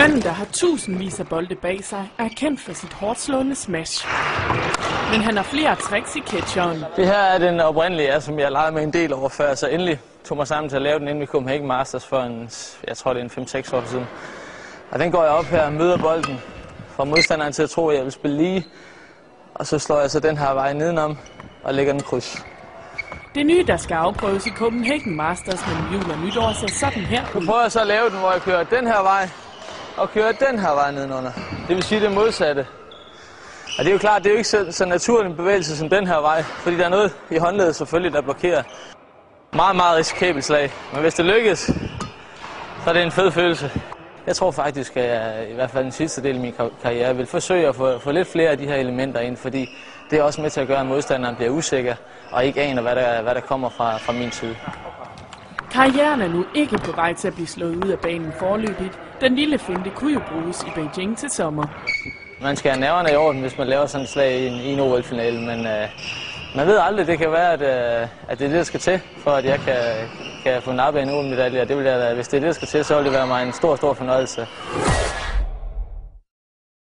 Manden, der har tusindvis af bolde bag sig, er kendt for sit hårdslående smash. Men han har flere tricks i catcheren. Det her er den oprindelige, som jeg legede med en del over før, så endelig tog mig sammen til at lave den inden vi Copenhagen Masters for jeg tror det er en 5-6 år siden. Og den går jeg op her og møder bolden, får modstanderen til at tro, at jeg vil spille lige. Og så slår jeg så den her vej nedenom og lægger den kryds. Det nye, der skal afprøves i Copenhagen Masters mellem jul og nytår, ser sådan her ud. Nu prøver jeg så at lave den, hvor jeg kører den her vej og kører den her vej nedenunder. Det vil sige det modsatte. Og det er jo klart, det er jo ikke så naturlig en bevægelse som den her vej, fordi der er noget i håndledet selvfølgelig, der blokerer. Meget, meget risikabelt slag. Men hvis det lykkes, så er det en fed følelse. Jeg tror faktisk, at jeg i hvert fald den sidste del af min karriere vil forsøge at få lidt flere af de her elementer ind, fordi det er også med til at gøre, at modstanderen bliver usikker og ikke aner, hvad der kommer fra min side. Karrieren er nu ikke på vej til at blive slået ud af banen foreløbigt. Den lille finte kunne jo bruges i Beijing til sommer. Man skal have nerverne i orden, hvis man laver sådan et slag i en OL-finale, men man ved aldrig, det kan være, at det er det, der skal til, for at jeg kan få nappet en OL-medalje. Hvis det er det, der skal til, så vil det være mig en stor, stor fornøjelse.